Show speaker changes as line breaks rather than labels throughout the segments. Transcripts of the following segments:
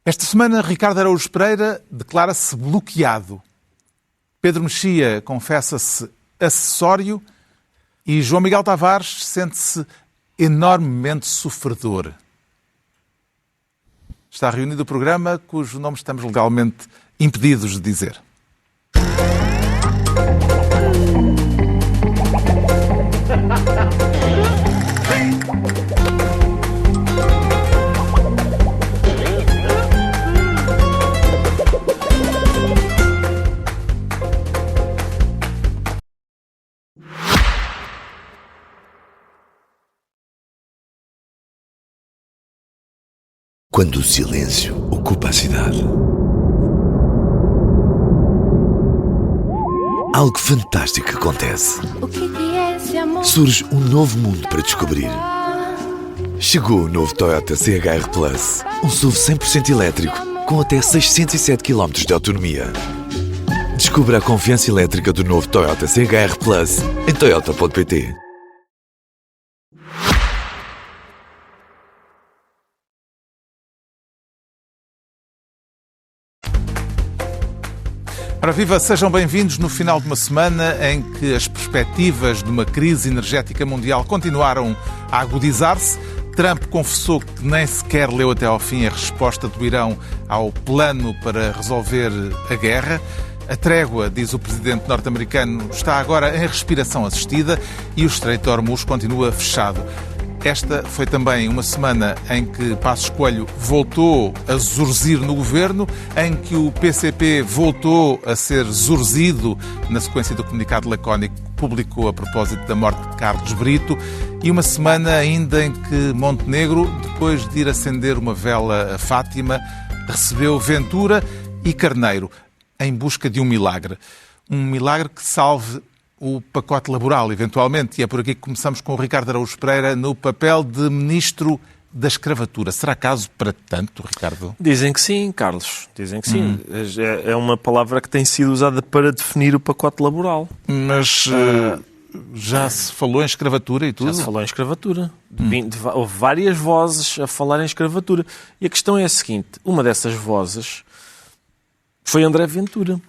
Esta semana, Ricardo Araújo Pereira declara-se bloqueado. Pedro Mexia confessa-se acessório e João Miguel Tavares sente-se enormemente sofredor. Está reunido o programa cujo nome estamos legalmente impedidos de dizer.
Quando o silêncio ocupa a cidade, algo fantástico acontece.
O que é esse amor?
Surge um novo mundo para descobrir. Chegou o novo Toyota CHR Plus, um SUV 100% elétrico com até 607 km de autonomia. Descubra a confiança elétrica do novo Toyota CHR Plus em toyota.pt.
Ora viva, sejam bem-vindos no final de uma semana em que as perspectivas de uma crise energética mundial continuaram a agudizar-se. Trump confessou que nem sequer leu até ao fim a resposta do Irão ao plano para resolver a guerra. A trégua, diz o presidente norte-americano, está agora em respiração assistida e o Estreito de Hormuz continua fechado. Esta foi também uma semana em que Passos Coelho voltou a zurzir no governo, em que o PCP voltou a ser zurzido na sequência do comunicado lacónico que publicou a propósito da morte de Carlos Brito, e uma semana ainda em que Montenegro, depois de ir acender uma vela a Fátima, recebeu Ventura e Carneiro em busca de um milagre. Um milagre que salve o pacote laboral, eventualmente. E é por aqui que começamos com o Ricardo Araújo Pereira no papel de Ministro da Escravatura. Será caso para tanto, Ricardo?
Dizem que sim, Carlos. Dizem que sim. É uma palavra que tem sido usada para definir o pacote laboral.
Mas já se falou em escravatura e tudo?
Já se falou em escravatura. Houve várias vozes a falar em escravatura. E a questão é a seguinte. Uma dessas vozes foi André Ventura.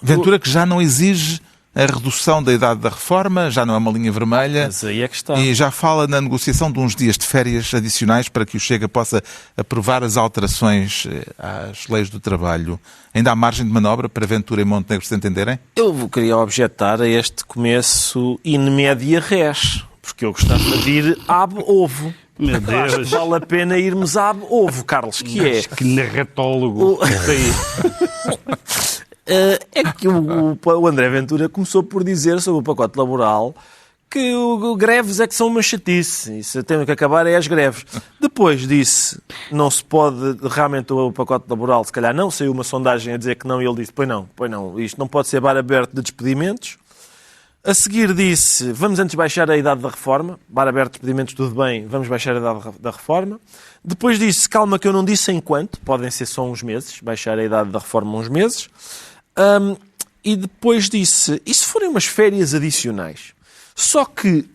Ventura que já não exige a redução da idade da reforma, já não é uma linha vermelha.
Mas aí é que está.
E já fala na negociação de uns dias de férias adicionais para que o Chega possa aprovar as alterações às leis do trabalho. Ainda há margem de manobra para Ventura e Montenegro se entenderem?
Eu queria objetar a este começo in media res, porque eu gostava de ir ab ovo.
Meu Deus.
Acho que vale a pena irmos ab ovo, Carlos, que é...
Que narratólogo.
É que o André Ventura começou por dizer sobre o pacote laboral que greves é que são uma chatice. Isso tem que acabar é as greves. Depois disse, não se pode, realmente o pacote laboral, se calhar não, saiu uma sondagem a dizer que não, e ele disse, pois não, isto não pode ser bar aberto de despedimentos. A seguir disse, vamos antes baixar a idade da reforma, bar aberto de despedimentos tudo bem, vamos baixar a idade da reforma. Depois disse, calma que eu não disse em quanto, podem ser só uns meses, baixar a idade da reforma uns meses. E depois disse, e se forem umas férias adicionais? Só que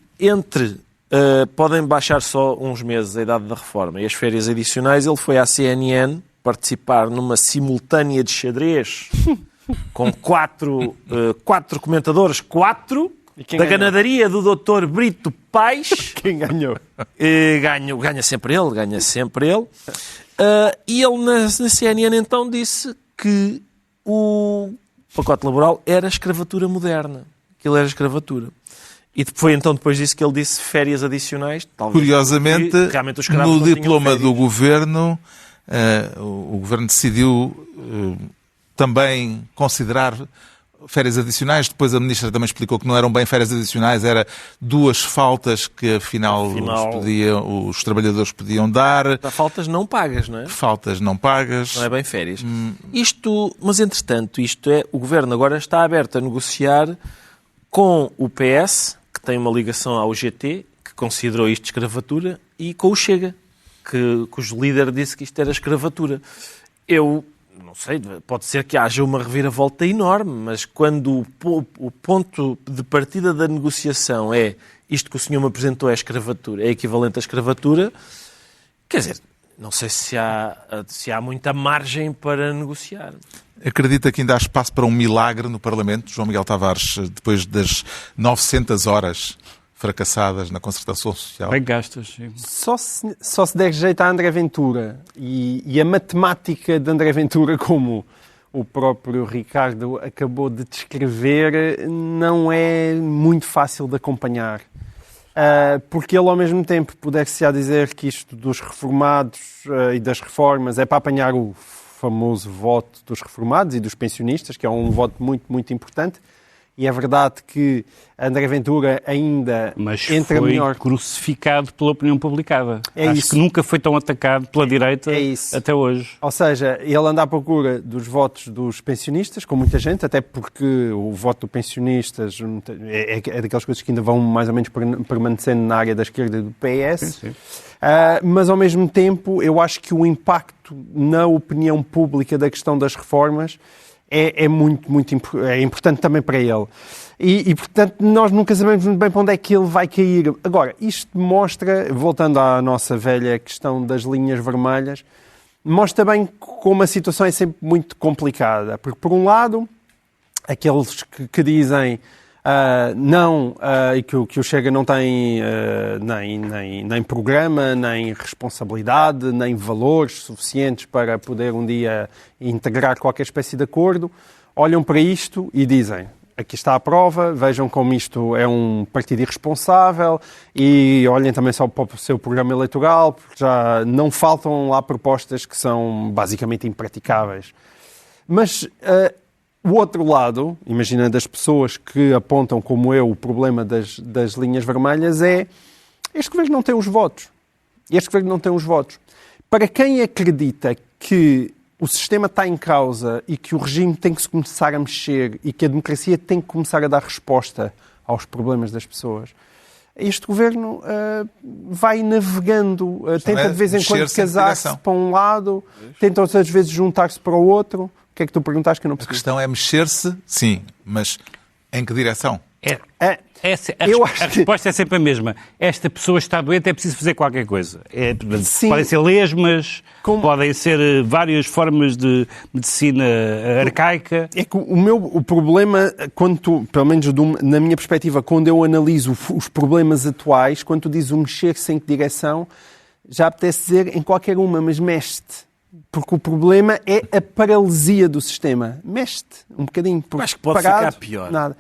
podem baixar só uns meses a idade da reforma e as férias adicionais, ele foi à CNN participar numa simultânea de xadrez com quatro comentadores, da ganadaria do Dr. Brito Paes.
Quem ganhou?
Ganha sempre ele. E ele na CNN então disse que o pacote laboral era escravatura moderna. Aquilo era escravatura. E foi então depois disso que ele disse férias adicionais. Talvez,
curiosamente, no diploma do Governo, o Governo decidiu também considerar férias adicionais. Depois a Ministra também explicou que não eram bem férias adicionais, era 2 faltas que afinal os trabalhadores podiam dar.
Faltas não pagas, não é?
Faltas não pagas.
Não é bem férias. Mas entretanto, o Governo agora está aberto a negociar com o PS, que tem uma ligação ao GT, que considerou isto escravatura, e com o Chega, cujo líder disse que isto era escravatura. Eu não sei, pode ser que haja uma reviravolta enorme, mas quando o ponto de partida da negociação é isto que o senhor me apresentou é escravatura, é equivalente à escravatura, quer dizer, Não sei se há muita margem para negociar.
Acredita que ainda há espaço para um milagre no Parlamento, João Miguel Tavares, depois das 900 horas fracassadas na concertação social?
Bem gastas, sim.
Só se der jeito a André Ventura e a matemática de André Ventura, como o próprio Ricardo acabou de descrever, não é muito fácil de acompanhar. Porque ele, ao mesmo tempo, puder-se-á dizer que isto dos reformados e das reformas é para apanhar o famoso voto dos reformados e dos pensionistas, que é um voto muito, muito importante. E é verdade que André Ventura ainda entra melhor.
Mas foi crucificado pela opinião publicada.
É
Acho
isso.
que nunca foi tão atacado pela direita até hoje.
Ou seja, ele anda à procura dos votos dos pensionistas, com muita gente, até porque o voto dos pensionistas é daquelas coisas que ainda vão mais ou menos permanecendo na área da esquerda do PS.
Sim, sim.
Mas, ao mesmo tempo, eu acho que o impacto na opinião pública da questão das reformas é muito, muito importante também para ele. E, portanto, nós nunca sabemos muito bem para onde é que ele vai cair. Agora, isto mostra, voltando à nossa velha questão das linhas vermelhas, mostra bem como a situação é sempre muito complicada. Porque, por um lado, aqueles que dizem e que o Chega não tem nem programa, nem responsabilidade, nem valores suficientes para poder um dia integrar qualquer espécie de acordo, olham para isto e dizem: aqui está a prova, vejam como isto é um partido irresponsável, e olhem também só para o seu programa eleitoral, porque já não faltam lá propostas que são basicamente impraticáveis. Mas o outro lado, imaginando as pessoas que apontam como eu o problema das linhas vermelhas, é: este governo não tem os votos. Este governo não tem os votos. Para quem acredita que o sistema está em causa e que o regime tem que se começar a mexer e que a democracia tem que começar a dar resposta aos problemas das pessoas, este governo vai navegando, tenta de vez em quando casar-se para um lado, tenta outras vezes juntar-se para o outro. O que é que tu perguntaste que eu não percebi?
A questão é mexer-se, sim, mas em que direção?
A resposta é sempre a mesma. Esta pessoa está doente, é preciso fazer qualquer coisa. Podem ser lesmas, podem ser várias formas de medicina arcaica.
É que o problema, pelo menos na minha perspectiva, quando eu analiso os problemas atuais, quando tu dizes o mexer-se em que direção, já apetece dizer em qualquer uma, mas mexe-te. Porque o problema é a paralisia do sistema. Mexe-te um bocadinho.
Acho que pode ficar pior.
Nada.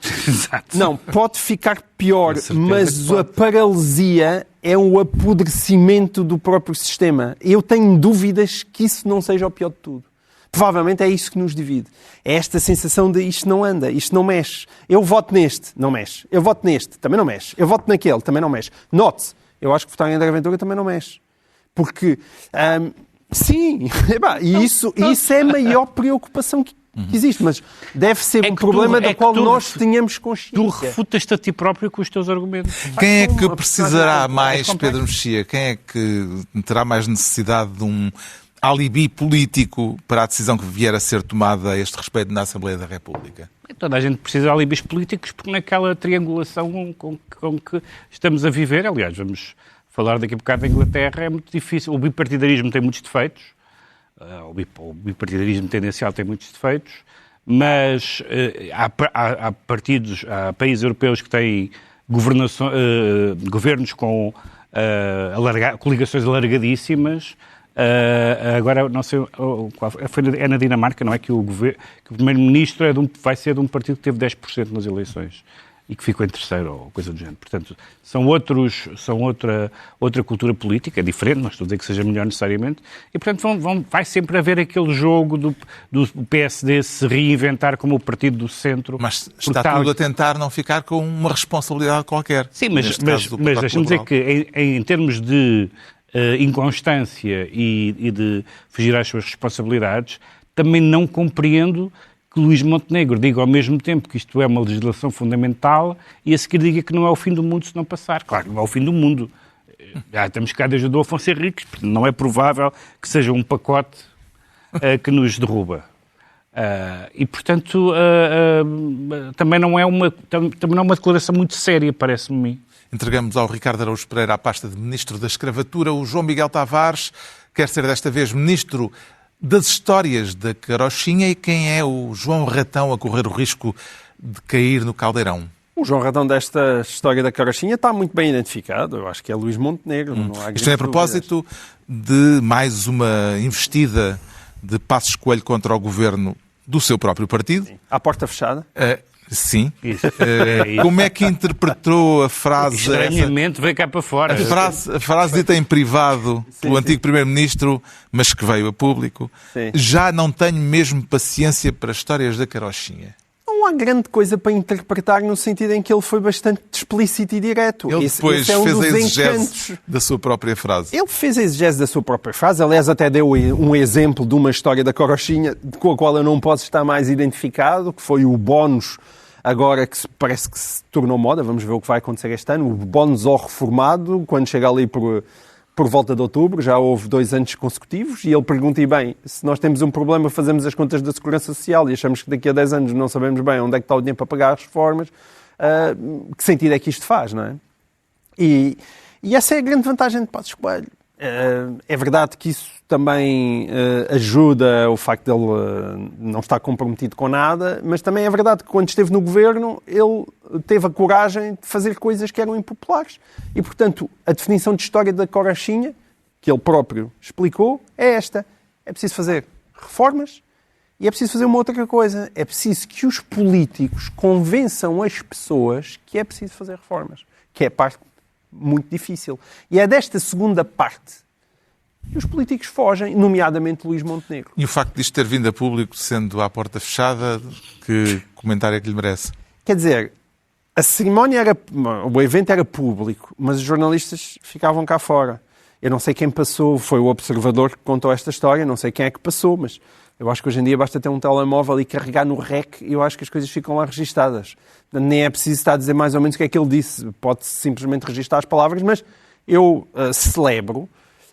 Não, pode ficar pior, mas a paralisia é um apodrecimento do próprio sistema. Eu tenho dúvidas que isso não seja o pior de tudo. Provavelmente é isso que nos divide. É esta sensação de isto não anda, isto não mexe. Eu voto neste, não mexe. Eu voto neste, também não mexe. Eu voto naquele, também não mexe. Note-se, eu acho que votar em André Ventura também não mexe. Porque... sim, e isso é a maior preocupação que existe, mas deve ser um problema do qual nós tenhamos consciência.
Tu refutas-te a ti próprio com os teus argumentos.
Quem é que precisará mais, Pedro Mexia? Quem é que terá mais necessidade de um alibi político para a decisão que vier a ser tomada a este respeito na Assembleia da República?
Toda a gente precisa de alibis políticos, porque naquela triangulação com que estamos a viver, aliás, vamos falar daqui a bocado da Inglaterra, é muito difícil. O bipartidarismo tem muitos defeitos, o bipartidarismo tendencial tem muitos defeitos, mas há países europeus que têm governos com coligações alargadíssimas. Agora, não sei, é na Dinamarca, não é? Que o primeiro-ministro vai ser de um partido que teve 10% nas eleições e que ficou em terceiro, ou coisa do género. Portanto, são outra cultura política, diferente, não estou a dizer que seja melhor necessariamente, e, portanto, vai sempre haver aquele jogo do PSD se reinventar como o partido do centro.
Mas está tudo a tentar não ficar com uma responsabilidade qualquer.
Sim, mas deixa-me dizer que, em termos de inconstância e de fugir às suas responsabilidades, também não compreendo que Luís Montenegro diga ao mesmo tempo que isto é uma legislação fundamental e a seguir diga que não é o fim do mundo se não passar. Claro que não é o fim do mundo. Já estamos cá desde o Afonso Henriques, não é provável que seja um pacote que nos derruba. E, portanto, também não é uma declaração muito séria, parece-me a mim.
Entregamos ao Ricardo Araújo Pereira a pasta de Ministro da Escravatura. O João Miguel Tavares quer ser desta vez ministro das histórias da carochinha, e quem é o João Ratão a correr o risco de cair no caldeirão?
O João Ratão desta história da carochinha está muito bem identificado. Eu acho que é Luís Montenegro. Não há
Isto é a propósito de mais uma investida de Passos Coelho contra o governo do seu próprio partido.
Sim. À porta fechada?
Sim.
Isso.
Como é que interpretou a frase?
Estranhamente veio cá para fora.
A frase dita em privado pelo antigo Primeiro-Ministro, mas que veio a público.
Sim.
Já não tenho mesmo paciência para histórias da carochinha.
Não há grande coisa para interpretar no sentido em que ele foi bastante explícito e direto.
Ele depois
esse é
fez
dos
a exegese
encantos.
da sua própria frase.
Ele fez a exegese da sua própria frase. Aliás, até deu um exemplo de uma história da carochinha com a qual eu não posso estar mais identificado, que foi o bónus, agora que parece que se tornou moda. Vamos ver o que vai acontecer este ano. O bónus ao reformado, quando chega ali por volta de outubro, já houve 2 anos consecutivos, e ele pergunta, e bem, se nós temos um problema, fazemos as contas da Segurança Social e achamos que daqui a 10 anos não sabemos bem onde é que está o dinheiro para pagar as reformas, que sentido é que isto faz, não é? E essa é a grande vantagem de Passos Coelho. É verdade que isso também ajuda o facto de ele não estar comprometido com nada, mas também é verdade que quando esteve no governo ele teve a coragem de fazer coisas que eram impopulares. E, portanto, a definição de história da carochinha, que ele próprio explicou, é esta. É preciso fazer reformas e é preciso fazer uma outra coisa. É preciso que os políticos convençam as pessoas que é preciso fazer reformas, que é a parte muito difícil. E é desta segunda parte que os políticos fogem, nomeadamente Luís Montenegro.
E o facto disto ter vindo a público, sendo à porta fechada, que comentário é que lhe merece?
Quer dizer, a cerimónia o evento era público, mas os jornalistas ficavam cá fora. Eu não sei quem passou, foi o Observador que contou esta história, não sei quem é que passou, mas eu acho que hoje em dia basta ter um telemóvel e carregar no REC e eu acho que as coisas ficam lá registadas. Nem é preciso estar a dizer mais ou menos o que é que ele disse, pode-se simplesmente registar as palavras, mas eu celebro.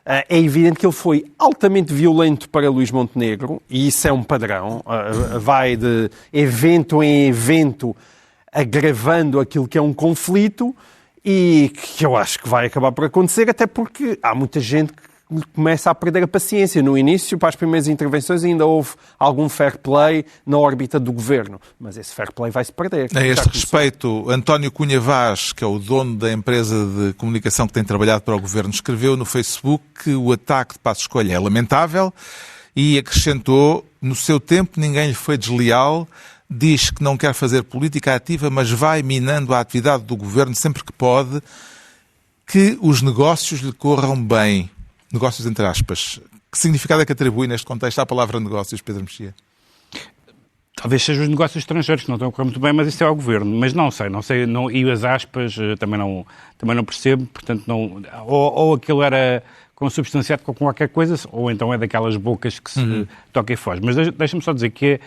É evidente que ele foi altamente violento para Luís Montenegro, e isso é um padrão, vai de evento em evento agravando aquilo que é um conflito, e que eu acho que vai acabar por acontecer, até porque há muita gente que começa a perder a paciência. No início, para as primeiras intervenções, ainda houve algum fair play na órbita do governo, mas esse fair play vai-se perder.
A este respeito, António Cunha Vaz, que é o dono da empresa de comunicação que tem trabalhado para o governo, escreveu no Facebook que o ataque de Passos Coelho é lamentável e acrescentou: no seu tempo ninguém lhe foi desleal, diz que não quer fazer política ativa, mas vai minando a atividade do governo sempre que pode, que os negócios lhe corram bem. Negócios entre aspas. Que significado é que atribui neste contexto à palavra negócios, Pedro Mexia?
Talvez sejam os negócios estrangeiros que não estão a correr muito bem, mas isso é ao governo. Mas não sei, e as aspas também não percebo, portanto, não, ou aquilo era consubstanciado com qualquer coisa, ou então é daquelas bocas que se toca e foge. Mas deixa-me só dizer que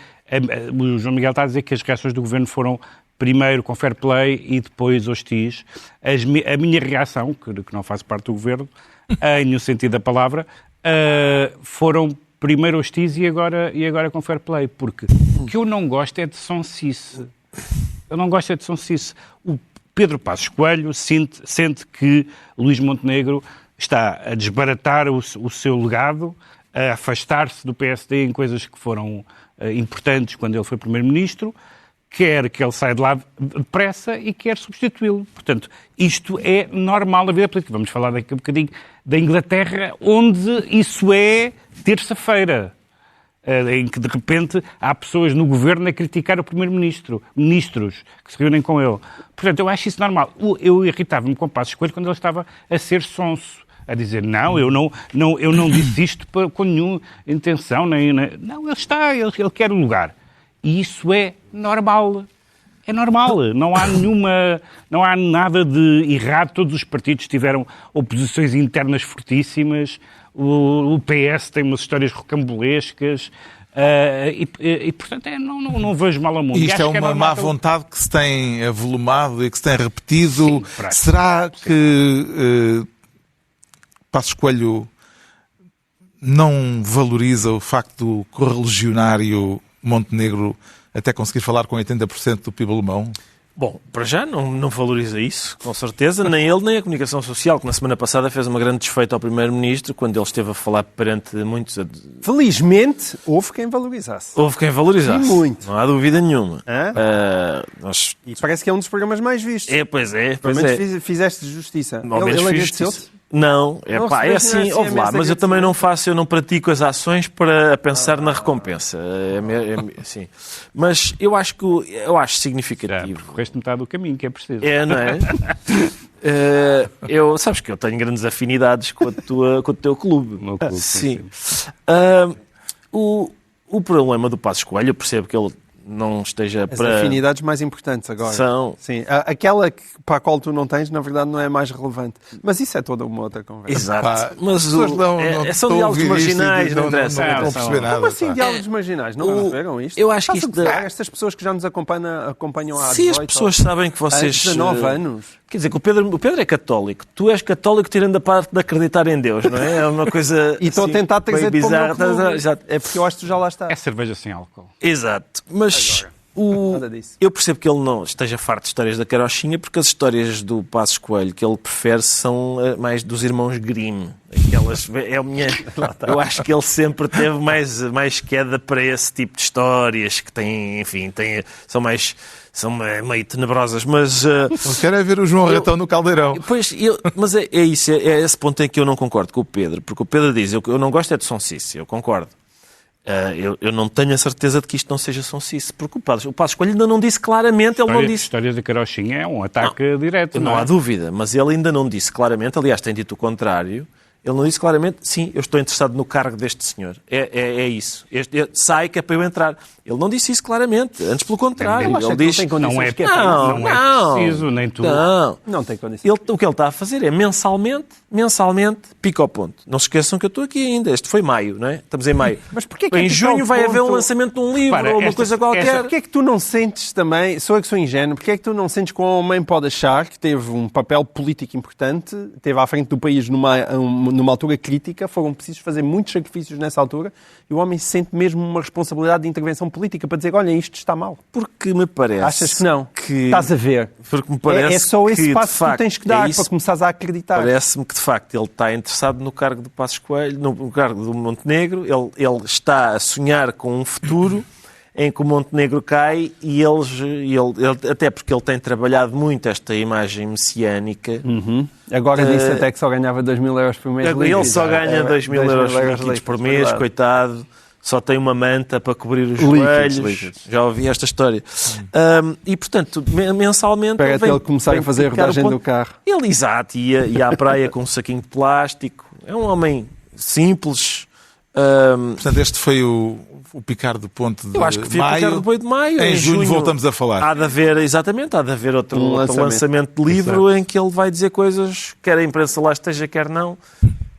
o João Miguel está a dizer que as reações do governo foram primeiro com fair play e depois hostis. A minha reação, que não faço parte do governo, em nenhum sentido da palavra, foram primeiro hostis e agora com fair play, porque o que eu não gosto é de sonsice. Eu não gosto é de sonsice. O Pedro Passos Coelho sente que Luís Montenegro está a desbaratar o seu legado, a afastar-se do PSD em coisas que foram importantes quando ele foi Primeiro-Ministro, quer que ele saia de lá depressa e quer substituí-lo. Portanto, isto é normal na vida política. Vamos falar daqui a um bocadinho da Inglaterra, onde isso é terça-feira, em que de repente há pessoas no governo a criticar o Primeiro-Ministro, ministros que se reúnem com ele. Portanto, eu acho isso normal. Eu irritava-me com Passos Coelho quando ele estava a ser sonso, a dizer, eu não disse isto com nenhuma intenção, não, ele quer o lugar. E isso é normal. É normal. Não há nada de errado. Todos os partidos tiveram oposições internas fortíssimas. O PS tem umas histórias rocambolescas. E portanto, não vejo mal ao mundo.
Isto é uma má vontade que se tem avolumado e que se tem repetido. Sim, será que Passos Coelho não valoriza o facto do correligionário Montenegro até conseguir falar com 80% do PIB alemão?
Bom, para já não valoriza isso, com certeza, nem ele nem a comunicação social, que na semana passada fez uma grande desfeita ao Primeiro-Ministro quando ele esteve a falar perante muitos...
Felizmente, houve quem valorizasse.
Houve quem valorizasse.
E muito.
Não há dúvida nenhuma.
E parece que é um dos programas mais vistos.
Pois é.
Pelo menos fizeste justiça. Ele agradeceu-te?
Não, é assim, ouve lá, mas eu também não pratico as ações para pensar na recompensa. Assim. Mas eu acho significativo.
Já percorreste metade do caminho que é preciso.
Não é? Sabes que eu tenho grandes afinidades com o teu clube.
O meu clube,
sim. O problema do Passos Coelho, eu percebo que ele não esteja
As
para...
afinidades mais importantes agora.
São.
Sim. Aquela para a qual tu não tens, na verdade, não é mais relevante. Mas isso é toda uma outra conversa.
Exato. Mas
são
diálogos marginais, não interessa.
Não perceber nada.
Como assim diálogos marginais? Não perceberam isto?
Eu acho que isto...
Estas pessoas que já nos acompanham há 18
Se as pessoas sabem que vocês...
19 anos.
Quer dizer, que o Pedro é católico. Tu és católico tirando a parte de acreditar em Deus, não é? É uma coisa...
E estou a tentar trazer
bizarra.
É porque eu acho que tu já lá estás.
É cerveja sem álcool.
Exato. Mas
Nada disso.
eu percebo que ele não esteja farto de histórias da carochinha, porque as histórias do Passos Coelho que ele prefere são mais dos irmãos Grimm. Aquelas, eu acho que ele sempre teve mais queda para esse tipo de histórias que têm, enfim, são meio tenebrosas, mas...
Eu quero é ver o João Ratão no Caldeirão.
Pois, mas é isso, é esse ponto em que eu não concordo com o Pedro, porque o Pedro diz, eu não gosto é de sonsice, eu concordo. Eu não tenho a certeza de que isto não seja sonsice, porque o Passos Coelho ainda não disse claramente, ele não disse...
Histórias da carochinha é um ataque direto,
não há dúvida, mas ele ainda não disse claramente, aliás, tem dito o contrário, ele não disse claramente, sim, eu estou interessado no cargo deste senhor. É isso. Sai que é para eu entrar. Ele não disse isso claramente, antes pelo contrário. Ele diz,
não é preciso, nem tu.
Não tem condições.
O que ele está a fazer é mensalmente, pica ao ponto. Não se esqueçam que eu estou aqui ainda. Este foi maio, não é? Estamos em maio.
Mas porquê que
em junho vai haver um lançamento de um livro ou uma coisa qualquer.
Porquê é que tu não sentes também, sou eu que sou ingênuo, porquê é que tu não sentes que o homem pode achar que teve um papel político importante, esteve à frente do país numa altura crítica, foram precisos fazer muitos sacrifícios nessa altura, e o homem sente mesmo uma responsabilidade de intervenção política para dizer, olha, isto está mal.
Porque me parece...
Achas que não? Estás a ver?
Porque me parece
é só esse
que,
passo que tu tens que dar para começares a acreditar.
Parece-me que, de facto, ele está interessado no cargo do Passos Coelho, no cargo do Montenegro, ele está a sonhar com um futuro em que o Montenegro cai e ele até porque ele tem trabalhado muito esta imagem messiânica.
Agora disse até que só ganhava 2.000 euros por mês.
Ele só ganha 2.000 euros líquidos por mês, coitado. Só tem uma manta para cobrir os joelhos. Já ouvi esta história. E, portanto, mensalmente...
Para ele começar a fazer a rodagem do carro.
Ele, exato, ia à praia com um saquinho de plástico. É um homem simples.
Portanto, este foi o picar do ponto de maio.
Eu acho que foi o picar do ponto de maio.
Em junho voltamos a falar.
Há de haver outro lançamento de livro em que ele vai dizer coisas, quer a imprensa lá esteja, quer não,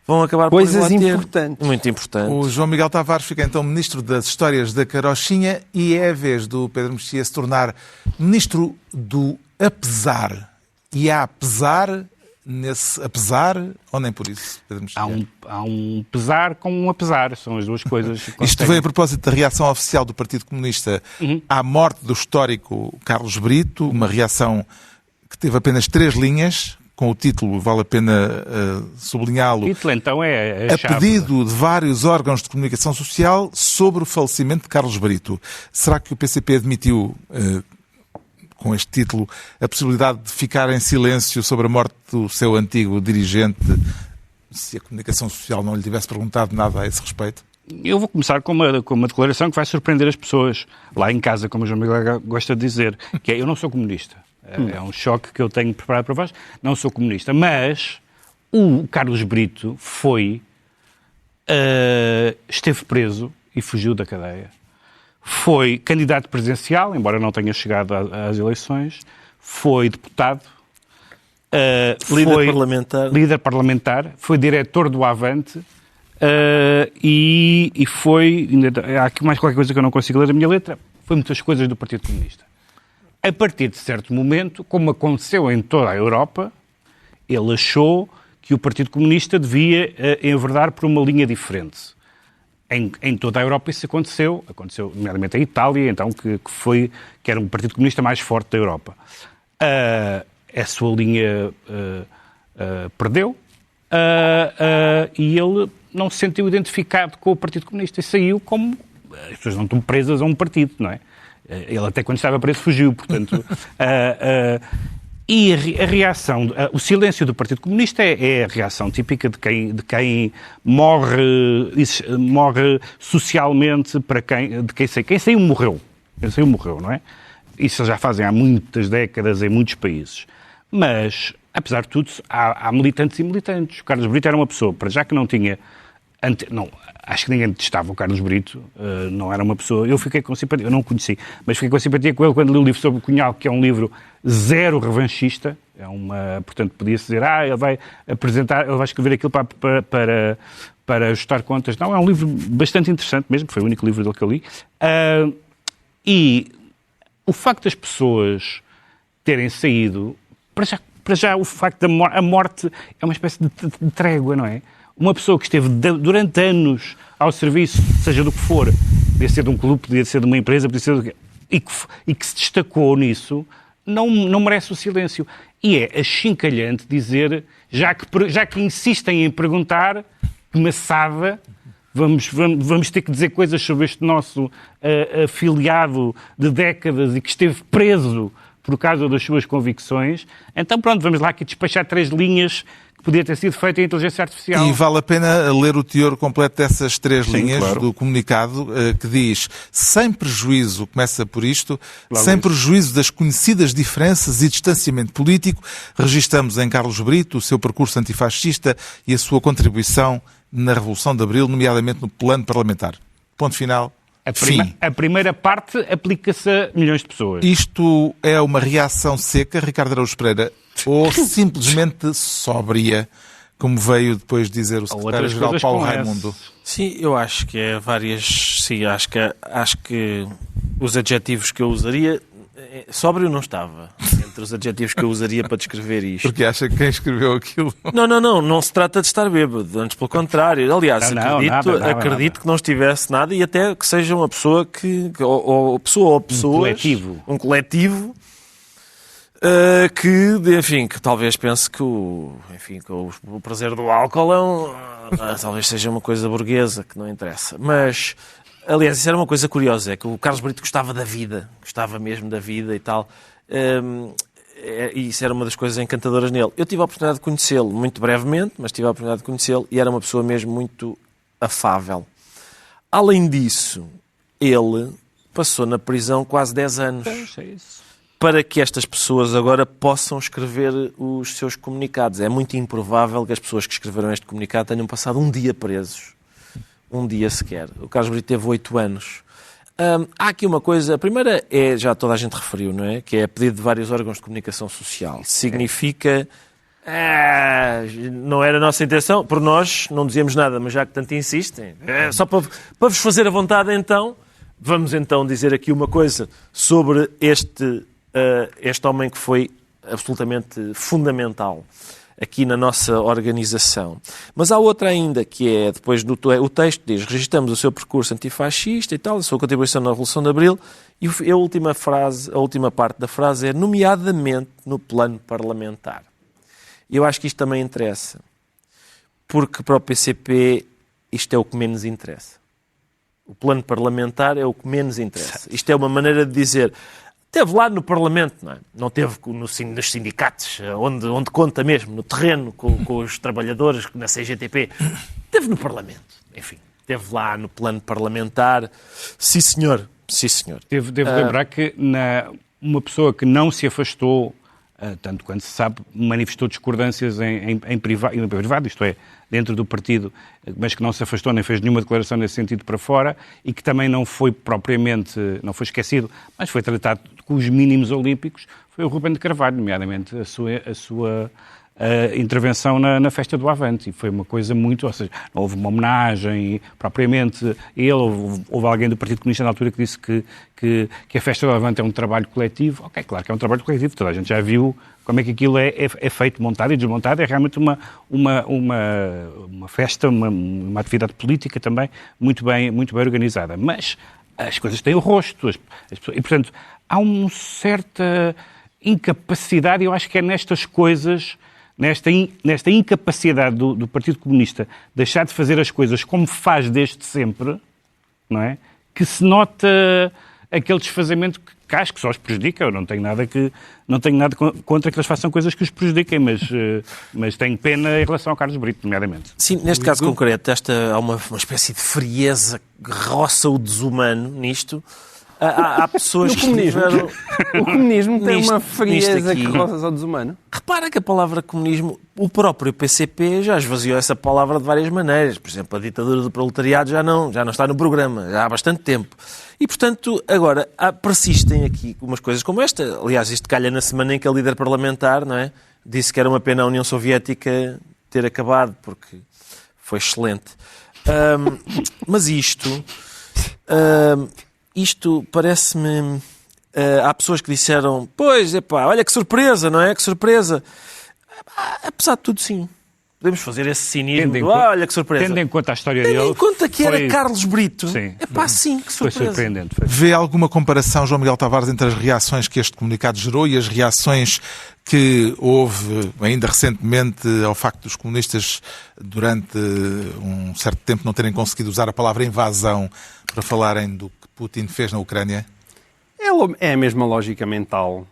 vão acabar por
coisas importantes.
Muito importantes.
O João Miguel Tavares fica então Ministro das Histórias da Carochinha e é a vez do Pedro Mexia se tornar Ministro do Apesar. E há apesar nesse apesar ou nem por isso, Pedro Mexia?
Há um pesar com um apesar, são as duas coisas.
Isto veio a propósito da reação oficial do Partido Comunista à morte do histórico Carlos Brito, uma reação que teve apenas 3 linhas, com o título, vale a pena sublinhá-lo,
o título, então, é
a pedido de vários órgãos de comunicação social sobre o falecimento de Carlos Brito. Será que o PCP admitiu, com este título, a possibilidade de ficar em silêncio sobre a morte do seu antigo dirigente, se a comunicação social não lhe tivesse perguntado nada a esse respeito?
Eu vou começar com uma declaração que vai surpreender as pessoas lá em casa, como o João Miguel gosta de dizer, que é: eu não sou comunista. É um choque que eu tenho preparado para vós. Não sou comunista, mas o Carlos Brito esteve preso e fugiu da cadeia. Foi candidato presidencial, embora não tenha chegado às eleições. Foi deputado. Líder parlamentar. Foi diretor do Avante. E foi... Há aqui mais qualquer coisa que eu não consigo ler a minha letra. Foi muitas coisas do Partido Comunista. A partir de certo momento, como aconteceu em toda a Europa, ele achou que o Partido Comunista devia enverdar por uma linha diferente. em toda a Europa isso aconteceu nomeadamente em Itália, então, que era um partido comunista mais forte da Europa. A sua linha perdeu e ele não se sentiu identificado com o Partido Comunista e saiu como... As pessoas não estão presas a um partido, não é? Ele até quando estava preso fugiu, portanto... E a reação, o silêncio do Partido Comunista é a reação típica de quem morre socialmente de quem saiu morreu. Quem saiu morreu, não é? Isso já fazem há muitas décadas em muitos países. Mas, apesar de tudo, há militantes e militantes. O Carlos Brito era uma pessoa, para já que não tinha... Acho que ninguém detestava o Carlos Brito, não era uma pessoa... Eu fiquei com simpatia, eu não o conheci, mas fiquei com simpatia com ele quando li o livro sobre o Cunhal, que é um livro zero revanchista, portanto podia-se dizer, ele vai escrever aquilo para ajustar contas. Não, é um livro bastante interessante mesmo, foi o único livro dele que eu li. E o facto das pessoas terem saído, para já o facto a morte é uma espécie de trégua, não é? Uma pessoa que esteve durante anos ao serviço, seja do que for, podia ser de um clube, podia ser de uma empresa, podia ser e que se destacou nisso, não merece o silêncio. E é achincalhante dizer, já que insistem em perguntar, que maçada, vamos ter que dizer coisas sobre este nosso afiliado de décadas e que esteve preso por causa das suas convicções. Então pronto, vamos lá aqui despachar 3 linhas que podia ter sido feita em inteligência artificial.
E vale a pena ler o teor completo dessas 3 linhas, claro, do comunicado, que diz, sem prejuízo, começa por isto, sem prejuízo das conhecidas diferenças e distanciamento político, registamos em Carlos Brito o seu percurso antifascista e a sua contribuição na Revolução de Abril, nomeadamente no plano parlamentar. Ponto final.
A primeira parte aplica-se a milhões de pessoas.
Isto é uma reação seca, Ricardo Araújo Pereira, ou simplesmente sóbria, como veio depois dizer o secretário-geral Paulo Raimundo?
Sim, eu acho que é várias... Sim, acho que os adjetivos que eu usaria... Sóbrio não estava entre os adjetivos que eu usaria para descrever isto.
Porque acha que quem escreveu aquilo...
Não se trata de estar bêbado, antes pelo contrário. Aliás, acredito que não estivesse nada e até que seja uma pessoa ou pessoas... Um coletivo que talvez pense que o prazer do álcool talvez seja uma coisa burguesa, que não interessa. Mas... Aliás, isso era uma coisa curiosa, é que o Carlos Brito gostava da vida, gostava mesmo da vida e tal, e isso era uma das coisas encantadoras nele. Eu tive a oportunidade de conhecê-lo, muito brevemente, mas tive a oportunidade de conhecê-lo e era uma pessoa mesmo muito afável. Além disso, ele passou na prisão quase 10 anos para que estas pessoas agora possam escrever os seus comunicados. É muito improvável que as pessoas que escreveram este comunicado tenham passado um dia presos. Um dia sequer. O Carlos Brito teve 8 anos. Há aqui uma coisa, a primeira já toda a gente referiu, não é? Que é a pedido de vários órgãos de comunicação social. Significa, não era a nossa intenção, por nós não dizíamos nada, mas já que tanto insistem, só para vos fazer a vontade então, vamos então dizer aqui uma coisa sobre este homem que foi absolutamente fundamental aqui na nossa organização. Mas há outra ainda, que é, depois o texto diz, registramos o seu percurso antifascista e tal, a sua contribuição na Revolução de Abril, e a última parte da frase é, nomeadamente no plano parlamentar. E eu acho que isto também interessa, porque para o PCP isto é o que menos interessa. O plano parlamentar é o que menos interessa. Isto é uma maneira de dizer... Esteve lá no Parlamento, não é? Não esteve nos sindicatos, onde conta mesmo, no terreno, com os trabalhadores, na CGTP. Esteve no Parlamento, enfim. Esteve lá no plano parlamentar. Sim, senhor. Sim, senhor.
Devo lembrar que uma pessoa que não se afastou, tanto quanto se sabe, manifestou discordâncias em privado, isto é, dentro do partido, mas que não se afastou nem fez nenhuma declaração nesse sentido para fora e que também não foi propriamente, não foi esquecido, mas foi tratado com os mínimos olímpicos, foi o Rubén de Carvalho, nomeadamente a sua intervenção na festa do Avante, e foi uma coisa muito, ou seja, não houve uma homenagem propriamente a ele, houve alguém do Partido Comunista na altura que disse que a festa do Avante é um trabalho coletivo. Ok, claro que é um trabalho coletivo, toda a gente já viu como é que aquilo é feito, montado e desmontado, é realmente uma festa, uma atividade política também muito bem organizada, mas as coisas têm o rosto, e portanto há uma certa incapacidade, eu acho que é nestas coisas, nesta incapacidade do Partido Comunista deixar de fazer as coisas como faz desde sempre, não é? Que se nota aquele desfazamento que acho que só os prejudica. Eu não tenho nada contra que eles façam coisas que os prejudiquem, mas tenho pena em relação ao Carlos Brito, nomeadamente.
Sim, neste caso concreto, há uma espécie de frieza que roça o desumano nisto. Há pessoas que tiveram...
O comunismo tem uma frieza que roça ao desumano.
Repara que a palavra comunismo, o próprio PCP já esvaziou essa palavra de várias maneiras. Por exemplo, a ditadura do proletariado já não está no programa, já há bastante tempo. E, portanto, agora, persistem aqui umas coisas como esta. Aliás, isto calha na semana em que a líder parlamentar, não é, disse que era uma pena a União Soviética ter acabado, porque foi excelente. Mas isto parece-me... há pessoas que disseram, pois, olha que surpresa, não é? Que surpresa. Apesar de tudo, sim. Podemos fazer esse cinismo. Olha que surpresa.
Tendo em conta a história dele...
Tendo em conta que era Carlos Brito.
Sim,
sim, que surpresa.
Foi surpreendente.
Vê alguma comparação, João Miguel Tavares, entre as reações que este comunicado gerou e as reações que houve ainda recentemente ao facto dos comunistas, durante um certo tempo, não terem conseguido usar a palavra invasão para falarem do que Putin fez na Ucrânia?
É a mesma lógica mental.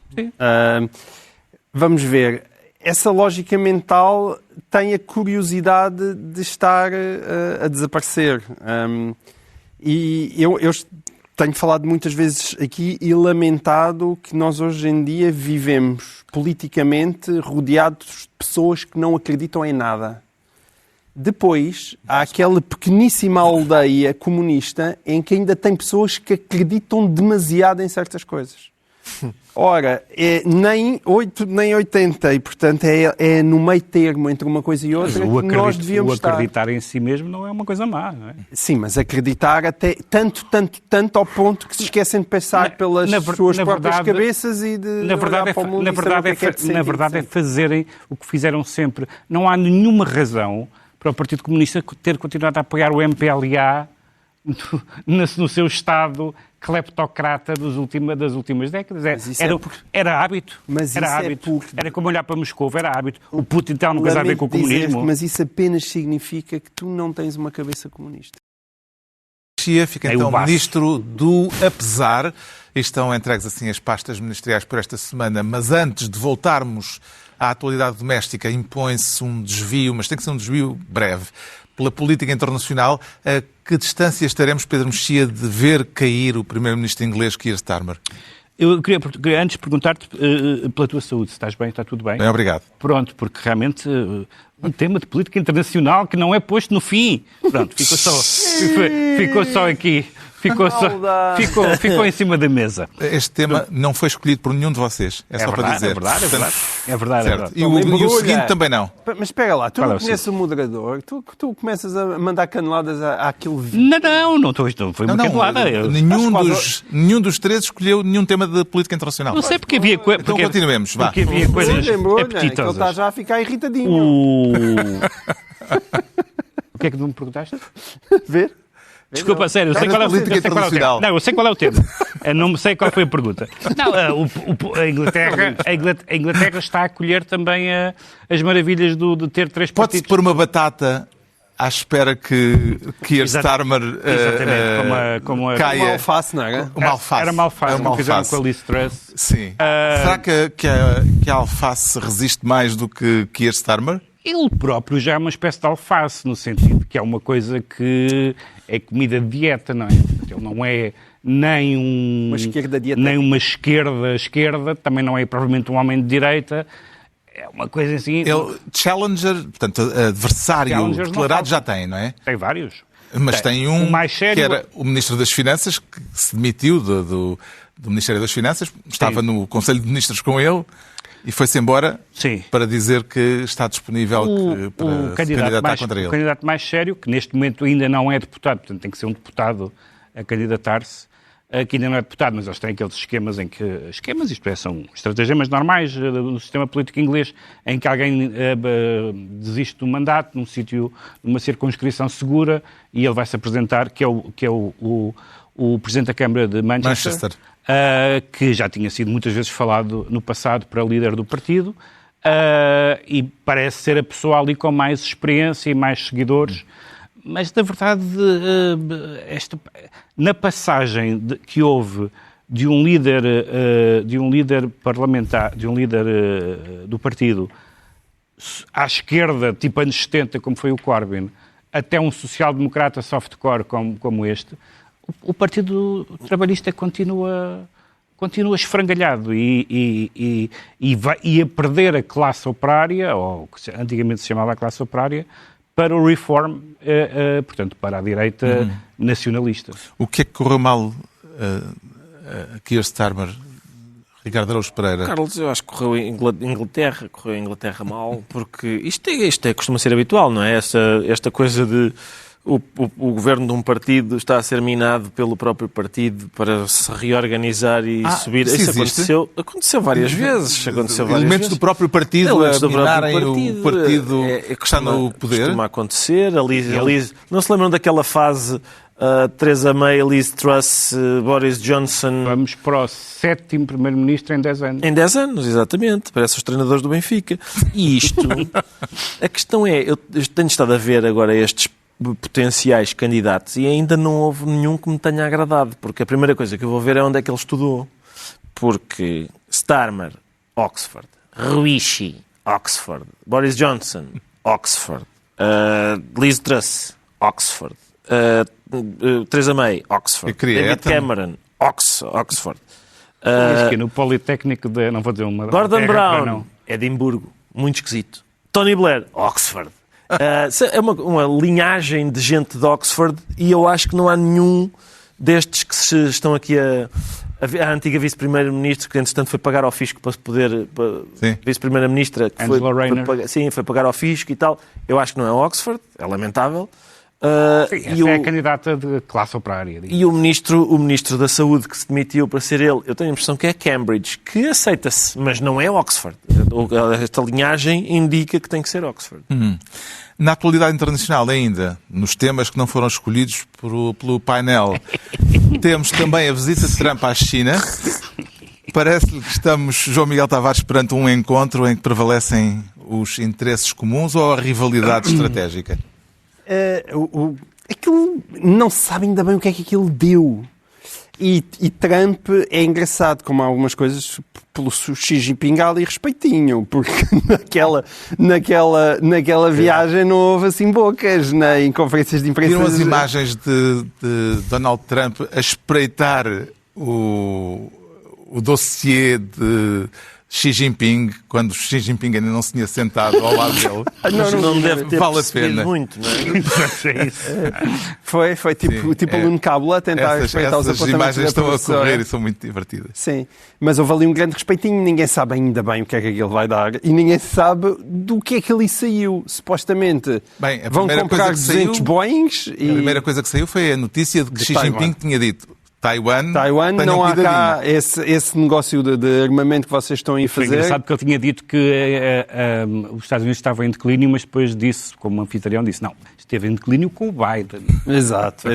Vamos ver. Essa lógica mental tem a curiosidade de estar a desaparecer. E eu tenho falado muitas vezes aqui e lamentado que nós hoje em dia vivemos politicamente rodeados de pessoas que não acreditam em nada. Depois, há aquela pequeníssima aldeia comunista em que ainda tem pessoas que acreditam demasiado em certas coisas. Ora, nem 8 nem 80, e portanto é no meio termo entre uma coisa e outra que nós devíamos estar.
O acreditar em si mesmo não é uma coisa má, não é?
Sim, mas acreditar até tanto ao ponto que se esquecem de pensar pelas suas próprias cabeças e de olhar para o mundo
na verdade é fazerem o que fizeram sempre. Não há nenhuma razão para o Partido Comunista ter continuado a apoiar o MPLA no seu estado cleptocrata das últimas décadas. Era hábito. Era como olhar para Moscou, era hábito. O Putin tem alguma coisa a ver com o comunismo.
Mas isso apenas significa que tu não tens uma cabeça comunista.
Fica então ministro do apesar. Estão entregues assim as pastas ministeriais por esta semana, mas antes de voltarmos à atualidade doméstica, impõe-se um desvio, mas tem que ser um desvio breve, pela política internacional. A que distância estaremos, Pedro Mexia, de ver cair o primeiro-ministro inglês Keir Starmer?
Eu queria antes perguntar-te pela tua saúde, se estás bem, está tudo bem?
Bem, obrigado.
Pronto, porque realmente um tema de política internacional que não é posto no fim. Pronto, ficou só aqui. Ficou em cima da mesa.
Este tema não foi escolhido por nenhum de vocês. É só para dizer.
É verdade.
E o seguinte também não.
Mas espera lá, tu não conheces o moderador? Tu começas a mandar caneladas àquele vídeo?
Não foi uma canelada.
Nenhum dos três escolheu nenhum tema de política internacional.
Não sei porque havia coisas.
Então continuemos, vá.
Porque havia coisas apetitosas.
Ele está já a ficar irritadinho.
O que é que tu me perguntaste?
Ver?
Desculpa, sério, eu sei qual é o tema. Não, eu sei qual é o tema. Eu não sei qual foi a pergunta. Não, a Inglaterra está a acolher também as maravilhas de ter 3 partidos.
Pode-se pôr uma batata à espera que Keir Starmer caia.
Uma alface, não era?
Uma alface.
Era uma alface, que fizeram com a Liz Truss.
Sim. Será que a alface resiste mais do que Keir Starmer?
Ele próprio já é uma espécie de alface, no sentido que é uma coisa que é comida de dieta, não é? Ele não é nem uma esquerda, também não é provavelmente um homem de direita. É uma coisa assim...
Ele, challenger, portanto, adversário declarado já tem, não é?
Tem vários.
Mas tem um mais sério, que era o Ministro das Finanças, que se demitiu do Ministério das Finanças, estava no Conselho de Ministros com ele. E foi-se embora
Sim.
para dizer que está disponível para se candidatar contra ele.
O candidato mais sério, que neste momento ainda não é deputado, portanto tem que ser um deputado a candidatar-se, que ainda não é deputado, mas eles têm aqueles esquemas em que... Esquemas, isto é, são estratagemas normais do sistema político inglês, em que alguém desiste do mandato num sítio, numa circunscrição segura, e ele vai se apresentar, que é o Presidente da Câmara de Manchester. Que já tinha sido muitas vezes falado no passado para líder do partido, e parece ser a pessoa ali com mais experiência e mais seguidores, mas na verdade na passagem que houve de um líder parlamentar, de um líder do partido à esquerda, tipo anos 70, como foi o Corbyn, até um social-democrata softcore como este, o Partido Trabalhista continua esfrangalhado e a perder a classe operária, ou o que antigamente se chamava a classe operária, para o Reform, portanto, para a direita nacionalista.
O que é que correu mal a Keir Starmer, Ricardo Araújo Pereira?
Carlos, eu acho que correu a Inglaterra mal, porque isto costuma ser habitual, não é? Esta coisa de o governo de um partido está a ser minado pelo próprio partido para se reorganizar e subir. Isso aconteceu várias vezes.
Elementos do próprio partido a minarem o partido que está no poder.
Costuma acontecer. Não se lembram daquela fase Theresa May, Liz Truss, Boris Johnson?
Vamos para o 7º primeiro-ministro em 10 anos.
Em 10 anos, exatamente. Parece os treinadores do Benfica. E isto, a questão é, eu tenho estado a ver agora estes potenciais candidatos e ainda não houve nenhum que me tenha agradado, porque a primeira coisa que eu vou ver é onde é que ele estudou, porque Starmer, Oxford, Rishi, Oxford, Boris Johnson, Oxford, Liz Truss, Oxford, Theresa May, Oxford, David Cameron, Oxford,
no Politécnico de, não vou dizer uma...
Gordon Brown, Edimburgo, muito esquisito, Tony Blair, Oxford. É uma linhagem de gente de Oxford e eu acho que não há nenhum destes que se estão aqui a antiga vice-primeira-ministra, que entretanto foi pagar ao fisco para se poder... Vice-primeira-ministra que foi pagar ao fisco e tal. Eu acho que não é Oxford, é lamentável.
Essa é a candidata de classe operária.
E o ministro da Saúde que se demitiu para ser ele, eu tenho a impressão que é Cambridge, que aceita-se, mas não é Oxford. Esta linhagem indica que tem que ser Oxford.
Na atualidade internacional ainda, nos temas que não foram escolhidos pelo painel, temos também a visita de Trump à China. Parece-lhe que estamos, João Miguel Tavares, perante um encontro em que prevalecem os interesses comuns ou a rivalidade estratégica?
Aquilo não se sabe ainda bem o que é que aquilo deu. E Trump é engraçado, como há algumas coisas pelo Xi Jinping há ali respeitinho, porque naquela viagem não houve assim bocas, em conferências de imprensa.
Viram as imagens de Donald Trump a espreitar o dossiê de Xi Jinping, quando Xi Jinping ainda não se tinha sentado ao lado dele?
Não deve ter
vale a pena.
Muito, não
Foi
é?
tipo aluno cábula a tentar respeitar os apontamentos.
Essas imagens estão a correr e são muito divertidas.
Sim, mas houve ali um grande respeitinho, ninguém sabe ainda bem o que é que aquilo vai dar e ninguém sabe do que é que ali saiu. Supostamente vão comprar 200 Boeings.
A primeira coisa que saiu foi a notícia de que Xi Jinping tinha dito: Taiwan
não há cá esse negócio de armamento que vocês estão a fazer.
Foi engraçado porque ele tinha dito que os Estados Unidos estavam em declínio, mas depois disse, como anfitrião, não, esteve em declínio com o Biden.
Exato.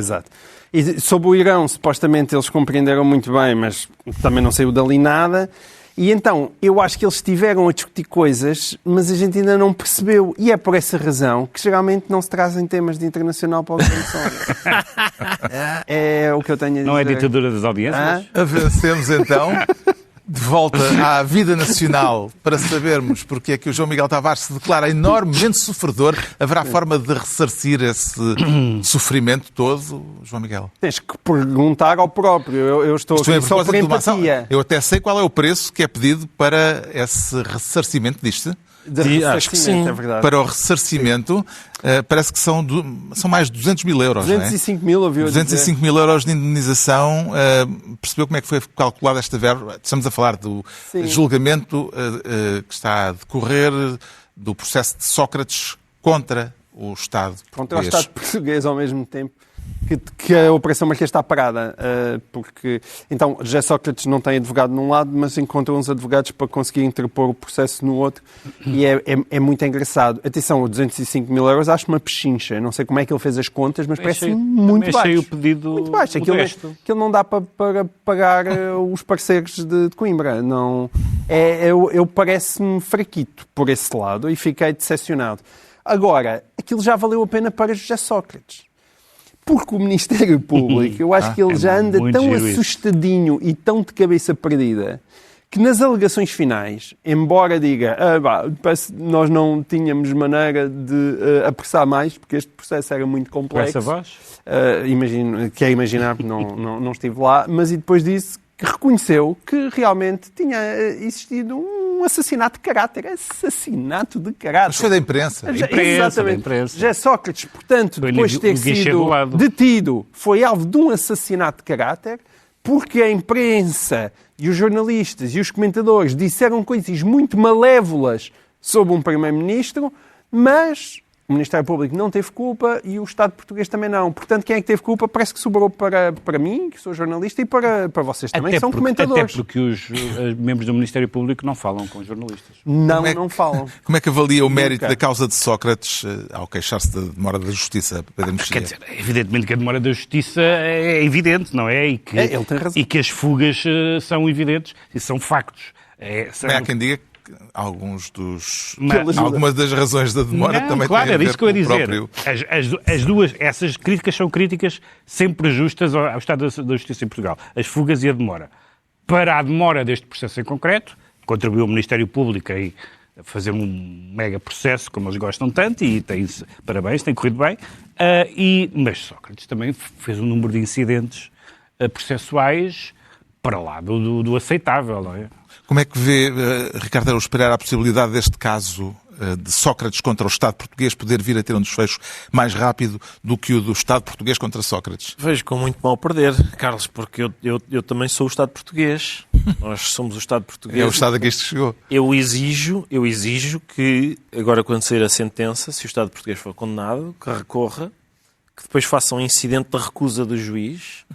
E sobre o Irão, supostamente eles compreenderam muito bem, mas também não saiu dali nada. E então, eu acho que eles estiveram a discutir coisas, mas a gente ainda não percebeu. E é por essa razão que geralmente não se trazem temas de internacional para o Governo. É o que eu tenho a dizer.
Não é ditadura das audiências?
Avancemos então de volta à vida nacional para sabermos porque é que o João Miguel Tavares se declara enormemente sofredor. Haverá forma de ressarcir esse sofrimento todo, João Miguel?
Tens que perguntar ao próprio. Eu estou aqui só por empatia.
Eu até sei qual é o preço que é pedido para esse ressarcimento disto.
Acho que sim.
É verdade.
Para o ressarcimento, parece que são mais de 200 mil euros,
205 mil, ouviu
205 mil euros de indemnização. Percebeu como é que foi calculada esta verba? Estamos a falar do julgamento que está a decorrer do processo de Sócrates contra o Estado português.
Contra o Estado português ao mesmo tempo que a Operação Marquês está parada, porque então José Sócrates não tem advogado num lado, mas encontra uns advogados para conseguir interpor o processo no outro, e é muito engraçado. Atenção, os 205 mil euros acho uma pechincha, não sei como é que ele fez as contas, mas parece muito baixo.
Achei o pedido
muito baixo, aquilo não dá para pagar os parceiros de Coimbra, não, eu parece-me fraquito por esse lado e fiquei decepcionado. Agora, aquilo já valeu a pena para José Sócrates. Porque o Ministério Público, eu acho que ele já anda tão assustadinho e tão de cabeça perdida, que nas alegações finais, embora diga nós não tínhamos maneira de apressar mais, porque este processo era muito complexo.
Com essa voz?
Quero imaginar, porque não estive lá, mas e depois disse que reconheceu que realmente tinha existido um assassinato de caráter. Assassinato de caráter.
Mas foi da imprensa.
Exatamente. José Sócrates, portanto, depois de ter sido detido, foi alvo de um assassinato de caráter, porque a imprensa e os jornalistas e os comentadores disseram coisas muito malévolas sobre um primeiro-ministro, mas o Ministério Público não teve culpa e o Estado português também não. Portanto, quem é que teve culpa? Parece que sobrou para mim, que sou jornalista, e para vocês também, que são comentadores.
Até porque os membros do Ministério Público não falam com os jornalistas.
Não falam.
Como é que avalia o mérito da causa de Sócrates ao queixar-se da demora da Justiça, Pedro Mexia?
Quer dizer, evidentemente que a demora da Justiça é evidente, não é?
Ele tem razão.
E que as fugas são evidentes e são factos.
Há quem diga que algumas das razões da demora também têm a ver
isso que eu ia dizer.
Próprio...
Essas críticas são críticas sempre justas ao Estado da Justiça em Portugal. As fugas e a demora. Para a demora deste processo em concreto, contribuiu o Ministério Público a fazer um mega processo, como eles gostam tanto, e parabéns, tem corrido bem. Mas Sócrates também fez um número de incidentes processuais para lá do aceitável, não é?
Como é que vê, Ricardo Araújo Pereira, a possibilidade deste caso de Sócrates contra o Estado português poder vir a ter um desfecho mais rápido do que o do Estado português contra Sócrates?
Vejo com muito mal perder, Carlos, porque eu também sou o Estado português. Nós somos o Estado português.
É o Estado a que isto chegou.
Eu exijo que, agora quando sair a sentença, se o Estado português for condenado, que recorra, que depois faça um incidente de recusa do juiz,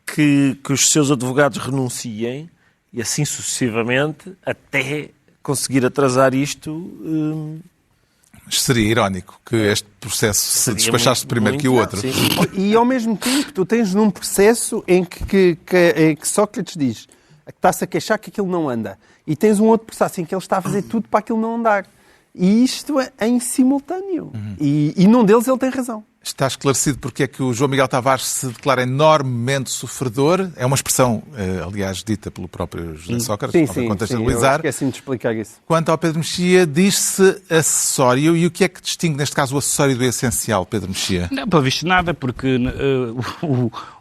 que os seus advogados renunciem, e assim sucessivamente, até conseguir atrasar isto.
Mas seria irónico que este processo se despachasse primeiro que o outro.
Sim.
E ao mesmo tempo, tu tens num processo em que Sócrates diz que está-se a queixar que aquilo não anda. E tens um outro processo em que ele está a fazer tudo para aquilo não andar. E isto é em simultâneo. E num deles ele tem razão.
Está esclarecido porque é que o João Miguel Tavares se declara enormemente sofredor. É uma expressão, aliás, dita pelo próprio José Sócrates, para contextualizar.
Eu esqueci-me de explicar isso.
Quanto ao Pedro Mexia, diz-se acessório. E o que é que distingue, neste caso, o acessório do essencial, Pedro Mexia?
Não, pelo visto nada, porque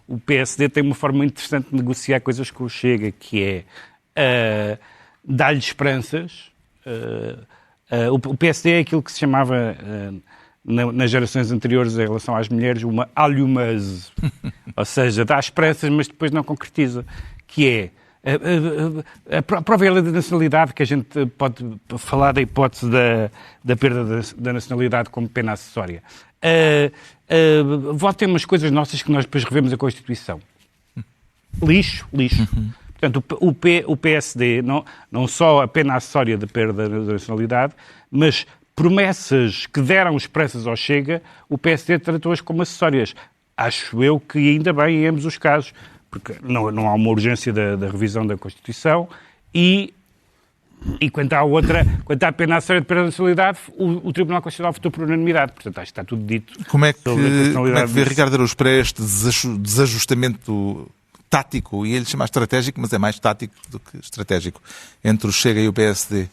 o PSD tem uma forma interessante de negociar coisas com o Chega, que é dar-lhe esperanças. O PSD é aquilo que se chamava... nas gerações anteriores, em relação às mulheres, uma alhumase. Ou seja, dá esperanças, mas depois não concretiza. Que é a própria lei da nacionalidade, que a gente pode falar da hipótese da perda da nacionalidade como pena acessória. Votem umas coisas nossas que nós depois revemos a Constituição. Lixo. Portanto, o PSD, não só a pena acessória da perda da nacionalidade, mas promessas que deram esperanças ao Chega, o PSD tratou-as como acessórias. Acho eu que ainda bem em ambos os casos, porque não há uma urgência da revisão da Constituição e quanto à pena acessória de perda da nacionalidade, o Tribunal Constitucional votou por unanimidade. Portanto, acho que está tudo dito.
Como é que vê, Ricardo Araújo Pereira, este desajustamento tático, e ele chama estratégico, mas é mais tático do que estratégico, entre o Chega e o PSD?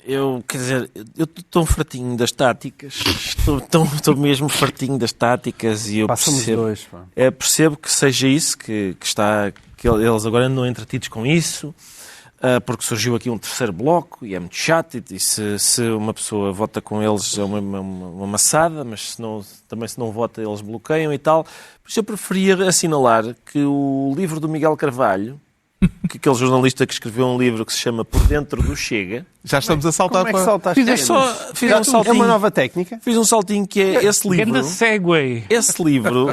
Eu estou tão fartinho das táticas, estou mesmo fartinho das táticas e eu percebo que seja isso, que eles agora andam entretidos com isso. porque surgiu aqui um terceiro bloco e é muito chato, e se uma pessoa vota com eles é uma maçada, mas se não vota eles bloqueiam e tal. Por isso eu preferia assinalar que o livro do Miguel Carvalho, que aquele jornalista que escreveu um livro que se chama Por Dentro do Chega...
Já estamos a saltar
Como é que saltaste?
Fiz um saltinho.
É uma nova técnica?
Fiz um saltinho que é esse livro.
Ganda segue.
Esse livro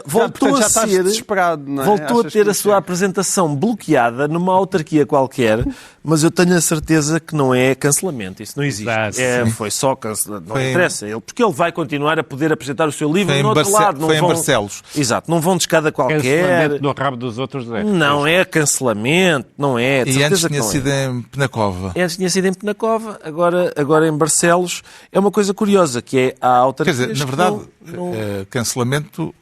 voltou
já
a
estás
ser...
desesperado, não é?
Voltou a
Achas
ter
que
a sua apresentação bloqueada numa autarquia qualquer, mas eu tenho a certeza que não é cancelamento. Isso não existe.
Exato.
Foi só cancelamento. Não interessa. Porque ele vai continuar a poder apresentar o seu livro
Foi
no outro lado.
em Barcelos.
Exato. Não vão de escada qualquer.
Cancelamento do rabo dos outros.
Não é cancelamento. Não é. De
E antes
certeza
tinha
que não
sido
é.
em Penacova.
Antes tinha sido em Penacova, agora em Barcelos. É uma coisa curiosa, que é a
Quer
autarquia...
dizer, na verdade, cancelamento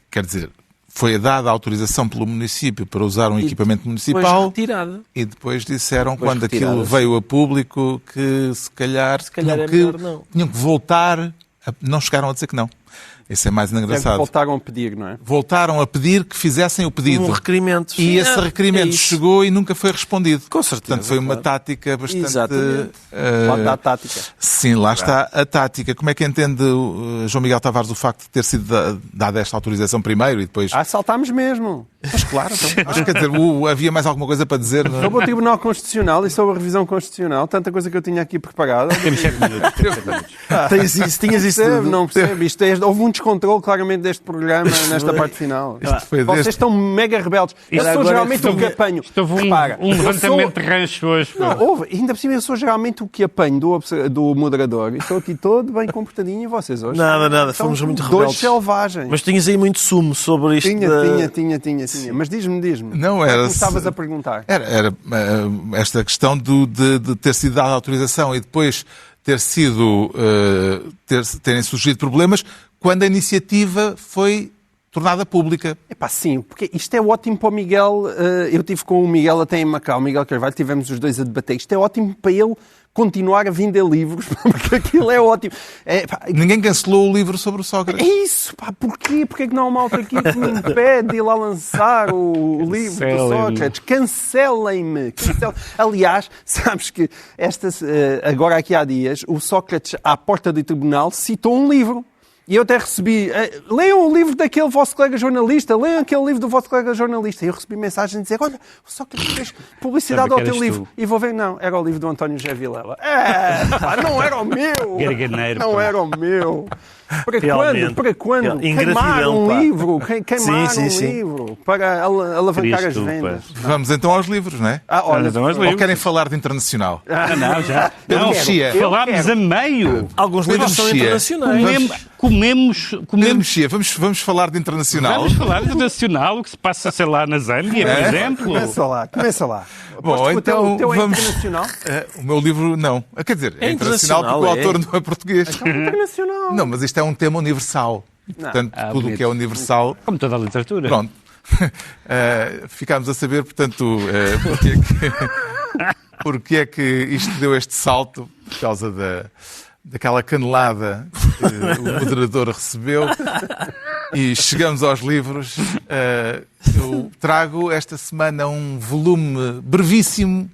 quer dizer, foi dada a autorização pelo município para usar um equipamento municipal
retirada.
e depois disseram,
Depois
quando
retirada,
aquilo
sim.
veio a público, que se calhar
é melhor não.
tinham que voltar. Não chegaram a dizer que não. Isso é mais engraçado.
voltaram a pedir, não é?
Voltaram a pedir que fizessem o pedido.
Um requerimento.
E
Sim,
esse requerimento
é isso.
chegou e nunca foi respondido.
Com certeza,
Portanto, foi uma
claro.
tática bastante...
Exatamente.
Lá está a tática.
Sim, lá está a tática. Como é que entende João Miguel Tavares o facto de ter sido dada esta autorização primeiro e depois...
Saltámos mesmo.
Mas claro, então, mas quer dizer, havia mais alguma coisa para dizer? Não é?
Sobre o Tribunal Constitucional e sobre a revisão constitucional, tanta coisa que eu tinha aqui preparada.
Temos 7 minutos.
Tinhas isso tudo.
Não percebo. Houve um descontrole claramente deste programa nesta parte final.
foi
Vocês
deste-
estão mega rebeldes. Eu sou
agora
geralmente o que apanho.
Houve
Repara,
um
eu
levantamento
sou-
de rancho hoje. pá.
Não, houve. Ainda por cima, eu sou geralmente o que apanho do moderador. E estou aqui todo bem comportadinho e vocês hoje.
Nada.
são
Fomos muito
dois
rebeldes.
selvagens.
Mas tinhas aí muito sumo sobre isto.
Tinha. Mas diz-me.
Não,
O que é que
era-
me estavas a perguntar?
Era esta questão de ter sido dada a autorização e depois ter sido terem surgido problemas quando a iniciativa foi tornada pública.
Epá, sim, porque isto é ótimo para o Miguel. Eu estive com o Miguel até em Macau, o Miguel Carvalho, tivemos os dois a debater. Isto é ótimo para ele continuar a vender livros, porque aquilo é ótimo.
Ninguém cancelou o livro sobre o
É
Sócrates.
isso, pá, porquê? Porquê é que não há malta aqui que me impede de ir lá lançar o livro do
Cancelem-me.
Sócrates? Cancelem-me. Aliás, sabes que agora aqui há dias, o Sócrates, à porta do tribunal, citou um livro. E eu até recebi, leiam o livro daquele vosso colega jornalista, leiam aquele livro do vosso colega jornalista. E eu recebi mensagem a dizer, olha, o Sócrates fez publicidade
Sabe
ao
que
teu
eras
livro.
tu.
E vou ver, não, era o livro do António José Vilela. Pá, não era o meu.
Garganeiro,
Não
pá.
era o meu. Para
Realmente.
quando? Para quando?
Ingratidão,
Queimar um
pá.
livro. Queimar
Sim.
um livro para alavancar
Querias
as
tu, pá.
vendas.
Vamos então aos livros, não é?
Olha,
Então, mas
Ou
livros.
querem falar de internacional?
Não, já.
Pedro
Não,
Mexia.
falámos a meio.
Alguns livros são
Mexia.
internacionais.
Comemos.
Pedro Mexia, vamos falar de internacional?
Vamos falar de nacional, o que se passa, sei lá, na Zâmbia, por exemplo.
começa lá.
Bom,
Aposto que
então
o teu é
vamos...
internacional?
O meu livro não. Quer dizer, é internacional porque o
internacional,
autor não é português.
Internacional.
Não, mas isto é um tema universal. E, portanto, tudo o
bonito.
que é universal...
Como toda a literatura.
Pronto. Ficámos a saber, portanto, porque é que isto deu este salto por causa daquela canelada que o moderador recebeu. E chegamos aos livros. Eu trago esta semana um volume brevíssimo,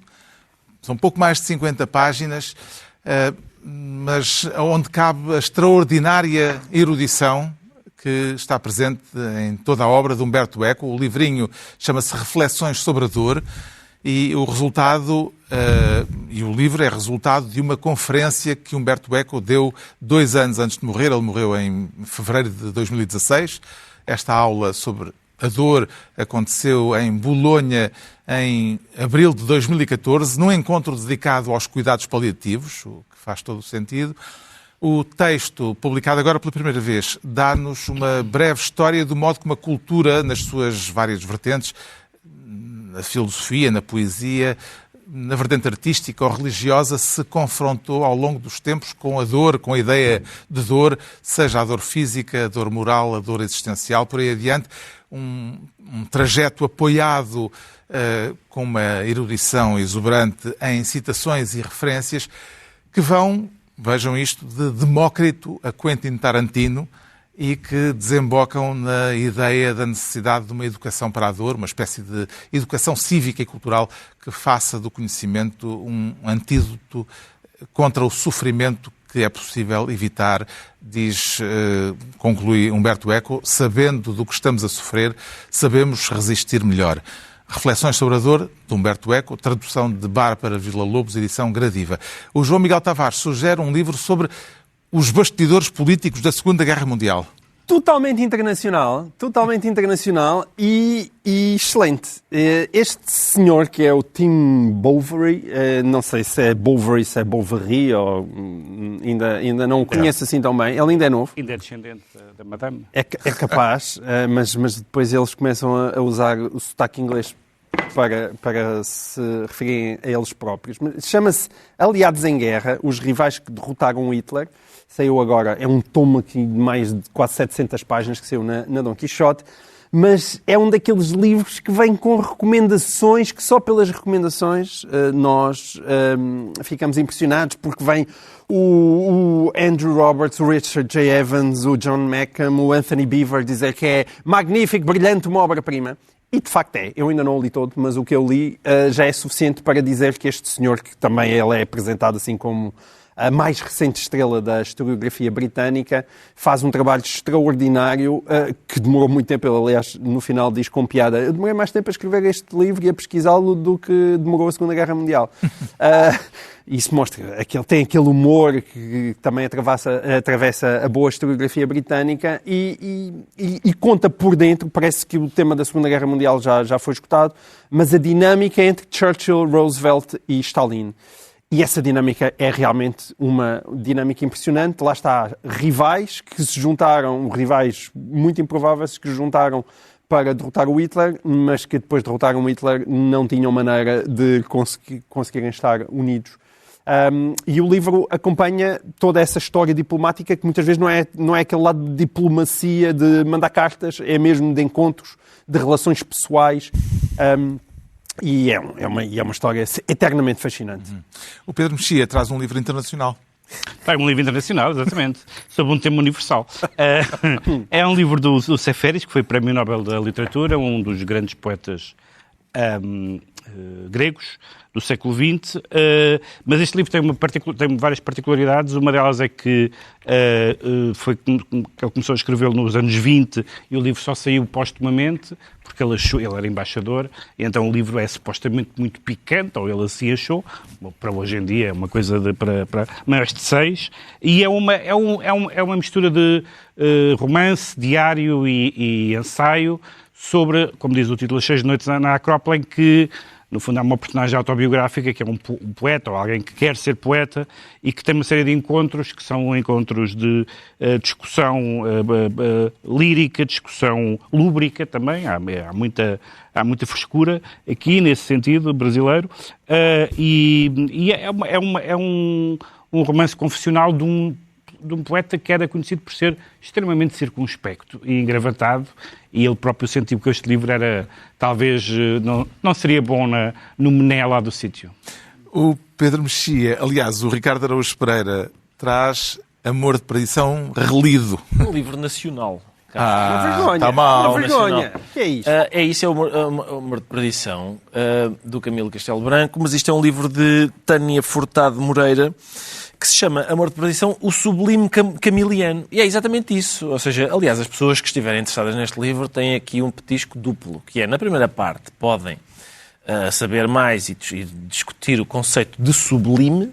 são pouco mais de 50 páginas, mas onde cabe a extraordinária erudição que está presente em toda a obra de Humberto Eco. O livrinho chama-se Reflexões sobre a Dor e o resultado, e o livro é resultado de uma conferência que Humberto Eco deu 2 anos antes de morrer. Ele morreu em fevereiro de 2016. Esta aula sobre a dor aconteceu em Bolonha em abril de 2014, num encontro dedicado aos cuidados paliativos, o que faz todo o sentido. O texto, publicado agora pela primeira vez, dá-nos uma breve história do modo como a cultura, nas suas várias vertentes, na filosofia, na poesia, na vertente artística ou religiosa, se confrontou ao longo dos tempos com a dor, com a ideia de dor, seja a dor física, a dor moral, a dor existencial, por aí adiante. Um trajeto apoiado com uma erudição exuberante em citações e referências que vão, vejam isto, de Demócrito a Quentin Tarantino e que desembocam na ideia da necessidade de uma educação para a dor, uma espécie de educação cívica e cultural que faça do conhecimento um antídoto contra o sofrimento que é possível evitar, conclui Humberto Eco, sabendo do que estamos a sofrer, sabemos resistir melhor. Reflexões sobre a dor, de Humberto Eco, tradução de Bárbara Villa-Lobos, edição Gradiva. O João Miguel Tavares sugere um livro sobre os bastidores políticos da Segunda Guerra Mundial.
Totalmente internacional e excelente. Este senhor, que é o Tim Bovary, não sei se é Bovary, se é Bovary, ou ainda não o conheço assim tão bem, ele ainda é novo.
Ainda é descendente da Madame.
É capaz, mas depois eles começam a usar o sotaque inglês para se referirem a eles próprios. Chama-se Aliados em Guerra, os rivais que derrotaram Hitler. Saiu agora, é um tomo aqui de mais de quase 700 páginas que saiu na Dom Quixote, mas é um daqueles livros que vem com recomendações, que só pelas recomendações nós ficamos impressionados, porque vem o Andrew Roberts, o Richard J. Evans, o John Meckham, o Anthony Beaver dizer que é magnífico, brilhante, uma obra-prima. E de facto é. Eu ainda não o li todo, mas o que eu li já é suficiente para dizer que este senhor, que também ele é apresentado assim como a mais recente estrela da historiografia britânica, faz um trabalho extraordinário, que demorou muito tempo. Ele, aliás, no final diz com piada: eu demorei mais tempo a escrever este livro e a pesquisá-lo do que demorou a Segunda Guerra Mundial. Isso mostra que ele tem aquele humor que também atravessa a boa historiografia britânica e conta por dentro. Parece que o tema da Segunda Guerra Mundial já foi esgotado, mas a dinâmica entre Churchill, Roosevelt e Stalin. E essa dinâmica é realmente uma dinâmica impressionante. Lá está, rivais que se juntaram, rivais muito improváveis que se juntaram para derrotar o Hitler, mas que depois de derrotaram o Hitler não tinham maneira de conseguirem estar unidos. E o livro acompanha toda essa história diplomática que muitas vezes não é aquele lado de diplomacia, de mandar cartas, é mesmo de encontros, de relações pessoais. E é uma história eternamente fascinante.
O Pedro Mexia traz um livro internacional.
É um livro internacional, exatamente, sobre um tema universal. É um livro do Seferis, que foi Prémio Nobel da Literatura, um dos grandes poetas gregos do século XX, mas este livro tem várias particularidades. Uma delas é que ele começou a escrevê-lo nos anos 20 e o livro só saiu póstumamente, porque ele era embaixador, e então o livro é supostamente muito picante, ou ele assim achou. Para hoje em dia é uma coisa para maiores de 6, e é uma mistura de romance, diário e ensaio sobre, como diz o título, As 6 Noites na Acrópole, em que no fundo há uma personagem autobiográfica que é um poeta, ou alguém que quer ser poeta, e que tem uma série de encontros, que são encontros de discussão lírica, discussão lúbrica também. Há muita frescura aqui, nesse sentido, brasileiro. E é um romance confessional de um poeta que era conhecido por ser extremamente circunspecto e engravatado, e ele próprio sentiu que este livro era, talvez, não seria bom no mené lá do sítio.
O Pedro Mexia, aliás, o Ricardo Araújo Pereira, traz Amor de Perdição relido.
Um livro nacional.
Uma vergonha.
Está mal.
Uma vergonha. O que é isto?
É o Amor de Perdição, do Camilo Castelo Branco, mas isto é um livro de Tânia Furtado Moreira, que se chama Amor de Perdição, o sublime camiliano. E é exatamente isso. Ou seja, aliás, as pessoas que estiverem interessadas neste livro têm aqui um petisco duplo, que é, na primeira parte, podem saber mais e discutir o conceito de sublime,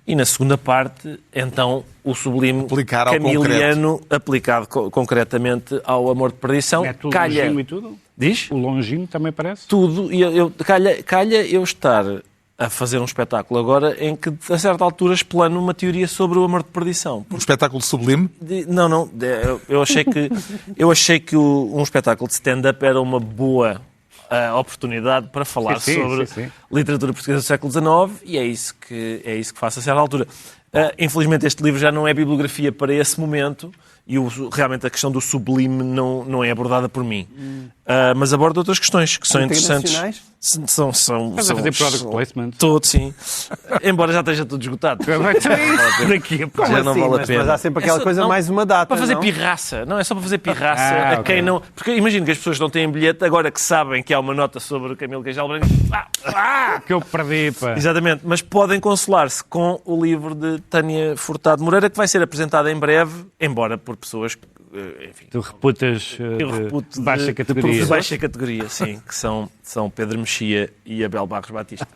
e na segunda parte, então, o sublime camiliano aplicado concretamente ao Amor de Perdição.
É tudo longínquo e tudo?
Diz?
O longínquo também parece?
Tudo. E calha eu estar a fazer um espetáculo agora em que, a certa altura, explano uma teoria sobre o Amor de Perdição.
Um espetáculo sublime?
Não. Eu achei que um espetáculo de stand-up era uma boa oportunidade para falar sobre literatura portuguesa do século XIX, e é isso que faço a certa altura. Infelizmente, este livro já não é bibliografia para esse momento, e realmente a questão do sublime não é abordada por mim. mas aborda outras questões que são interessantes. São
Estás a fazer product placement?
Todo, sim. Embora já esteja tudo esgotado.
Vai ser isso daqui a pouco.
Já não vale a pena.
Mas há sempre aquela coisa, mais uma data.
Para fazer
não?
pirraça. Não, é só para fazer pirraça a quem não... Porque imagino que as pessoas não têm bilhete, agora que sabem que há uma nota sobre o Camilo Cajal Branco...
Que eu perdi, pá.
Exatamente. Mas podem consolar-se com o livro de Tânia Furtado Moreira, que vai ser apresentado em breve, embora por pessoas... Enfim,
Tu reputas de baixa categoria.
De baixa categoria, sim, que são Pedro Mexia e Abel Barros Batista.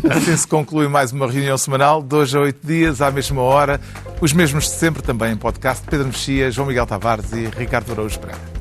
Assim se conclui mais uma reunião semanal, 2 a 8 dias, à mesma hora, os mesmos de sempre, também em podcast, Pedro Mexia, João Miguel Tavares e Ricardo Araújo Pereira.